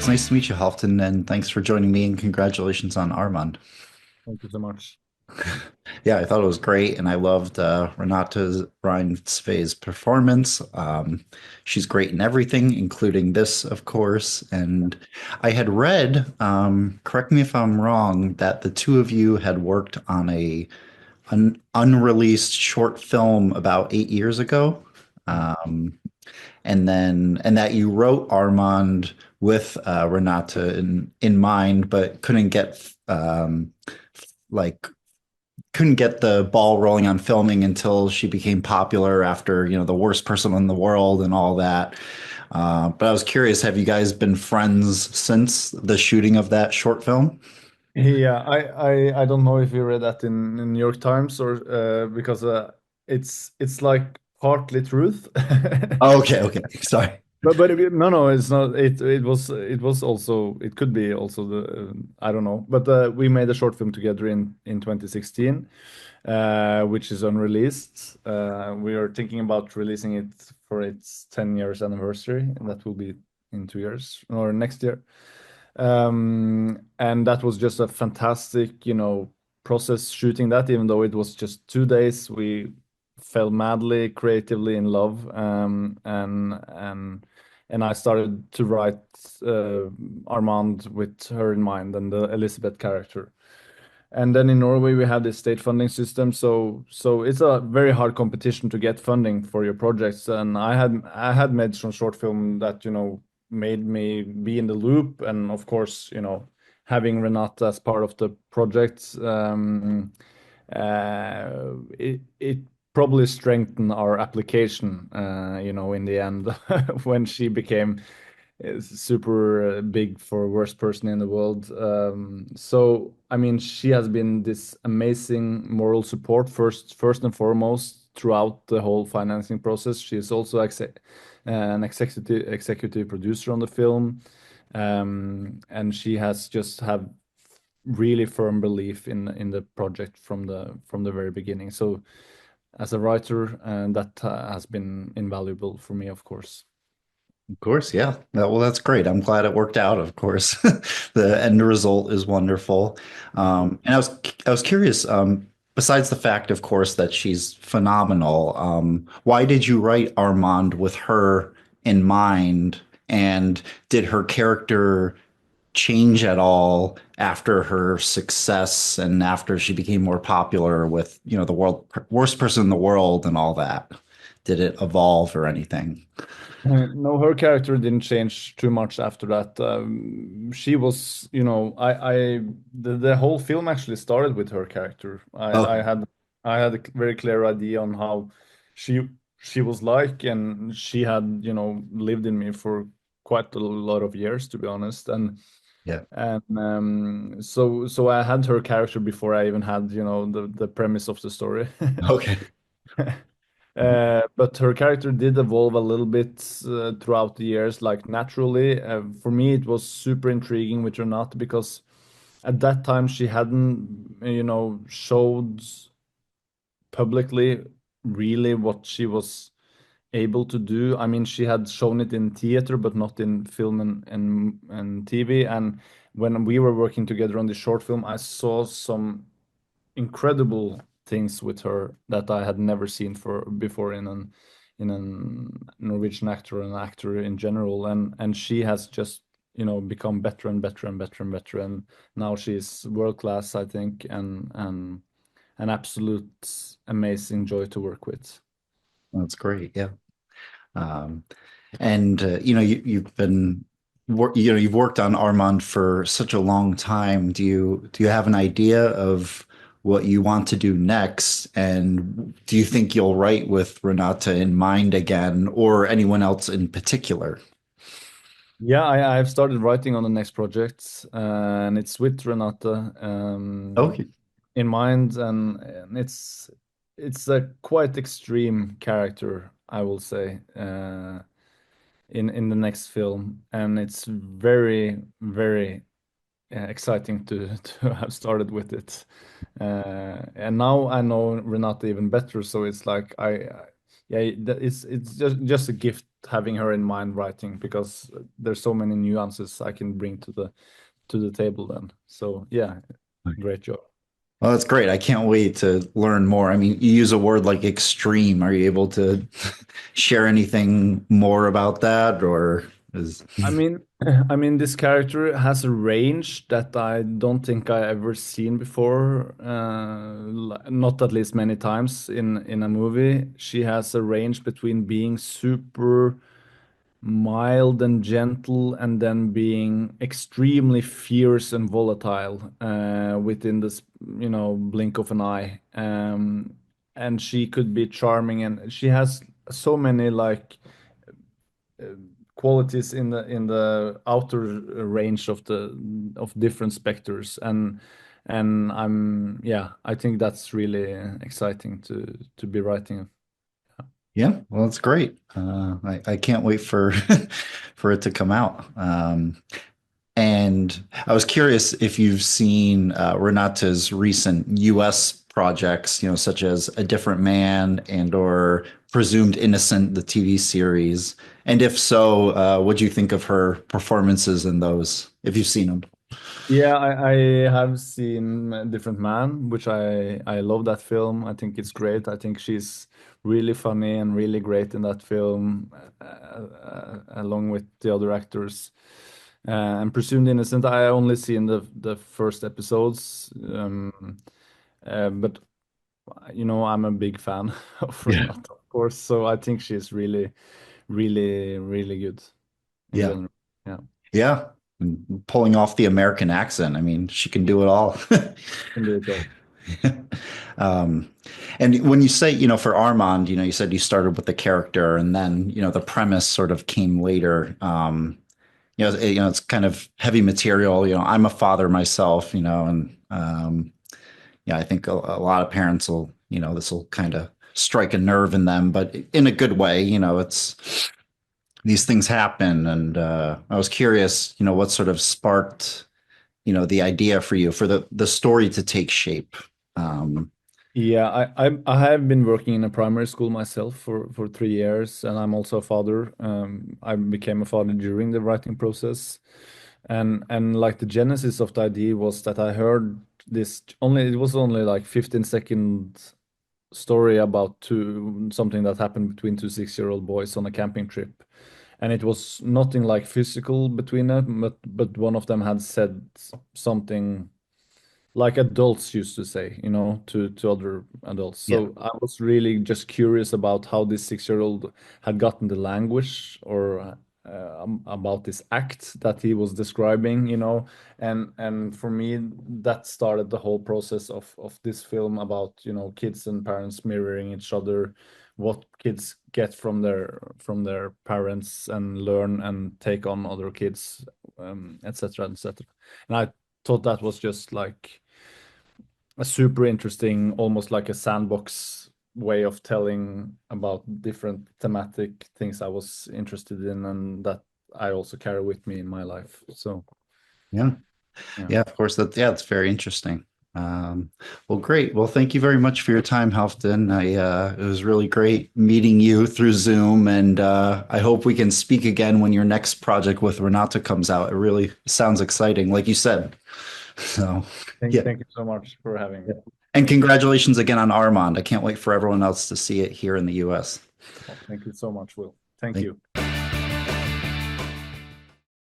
It's nice to meet you, Halfdan, and thanks for joining me and congratulations on Armand. Thank you so much. Yeah, I thought it was great, and I loved Renate Reinsve's performance. She's great in everything, including this, of course. And I had read, correct me if I'm wrong, that the two of you had worked on an unreleased short film about 8 years ago. Um, and that you wrote Armand with Renata in mind, but like couldn't get the ball rolling on filming until she became popular after, the worst person in the world and all that. But I was curious, have you guys been friends since the shooting of that short film? Yeah, I don't know if you read that in New York Times or because it's like partly truth. Oh, okay, okay. Sorry. No, it's not. It was also, it could be also the I don't know. But we made a short film together in 2016, which is unreleased. We are thinking about releasing it for its 10 years anniversary, and that will be in 2 years or next year. And that was just a fantastic, process shooting that, even though it was just 2 days. We fell madly, creatively in love, and I started to write Armand with her in mind and the Elizabeth character. And then in Norway we have this state funding system, so it's a very hard competition to get funding for your projects. And I had made some short film that made me be in the loop, and of course having Renata as part of the project, it probably strengthened our application. In the end, when she became super big for worst person in the world. So I mean, she has been this amazing moral support first and foremost throughout the whole financing process. She is also an executive producer on the film, and she has just have really firm belief in the project from the very beginning. So as a writer, that has been invaluable for me, of course. Of course, yeah. Well, that's great. I'm glad it worked out, of course. The end result is wonderful. And I was curious, besides the fact, of course, that she's phenomenal, why did you write Armand with her in mind? And did her character change at all after her success and after she became more popular with, the worst person in the world and all that? Did it evolve or anything? No, her character didn't change too much after that. She was, the whole film actually started with her character. I Okay. had I had a very clear idea on how she she was like, and she had, lived in me for quite a lot of years, to be honest. Yeah. And so I had her character before I even had, the premise of the story. Okay. But her character did evolve a little bit throughout the years, like naturally. For me, it was super intriguing with Renate because at that time she hadn't, showed publicly really what she was able to do. I mean, she had shown it in theater, but not in film and TV. And when we were working together on this short film, I saw some incredible things with her that I had never seen for before in an Norwegian actor and an actor in general. And she has just become better and better and better and better. And now she's world class, I think, and an absolute amazing joy to work with. That's great. Yeah. Um, and you've been you've worked on Armand for such a long time. Do you have an idea of what you want to do next? And do you think you'll write with Renata in mind again or anyone else in particular? Yeah, I've started writing on the next project, and it's with Renata Okay. in mind, and it's a quite extreme character, I will say, in the next film, and it's very, very exciting to to have started with it. And now I know Renata even better, so it's like yeah, it's just a gift having her in mind writing, because there's so many nuances I can bring to the table then. So yeah, great job. Well, that's great. I can't wait to learn more. I mean, you use a word like extreme. Are you able to share anything more about that, or is I mean, I mean, this character has a range that I don't think I ever seen before. Not at least many times in a movie. She has a range between being super mild and gentle, and then being extremely fierce and volatile within this, blink of an eye. And she could be charming, and she has so many like qualities in the outer range of different specters. And I think that's really exciting to be writing. yeah, well, that's great. I can't wait for for it to come out. And I was curious if you've seen Renate's recent U.S. projects, such as A Different Man and or Presumed Innocent, the TV series. And if so, what do you think of her performances in those, if you've seen them? Yeah, I have seen Different Man, which I love that film. I think it's great. I think she's really funny and really great in that film, along with the other actors. And Presumed Innocent, I only seen the first episodes, but I'm a big fan of Yeah. Renata, of course. So I think she's really, really, really good in Yeah. general. Yeah, Yeah. And pulling off the American accent. I mean, she can do it all. can do it all. Um, and when you say, for Armand, you said you started with the character and then, the premise sort of came later. It's kind of heavy material. I'm a father myself, and yeah, I think a lot of parents will, this will kind of strike a nerve in them, but in a good way. It's these things happen, and I was curious, what sort of sparked, the idea for you for the story to take shape. Um, Yeah, I have been working in a primary school myself for 3 years, and I'm also a father. I became a father during the writing process, and like the genesis of the idea was that I heard this only it was only like 15-second story about something that happened between two 6-year-old boys on a camping trip, and it was nothing like physical between them, but one of them had said something like adults used to say, to other adults. yeah, So I was really just curious about how this 6-year-old had gotten the language, or about this act that he was describing, and for me that started the whole process of this film about, kids and parents mirroring each other, what kids get from their parents and learn and take on other kids, etc., etc. And I thought that was just like a super interesting, almost like a sandbox way of telling about different thematic things I was interested in, and that I also carry with me in my life. So yeah, yeah, yeah. Of course, it's very interesting. Um, well, great. Well, thank you very much for your time, Halfdan. It was really great meeting you through Zoom, and I hope we can speak again when your next project with Renata comes out. It really sounds exciting, like you said. So, thank yeah. thank you so much for having me. And congratulations again on Armand. I can't wait for everyone else to see it here in the US. Thank you so much, Will. Thank Thank you.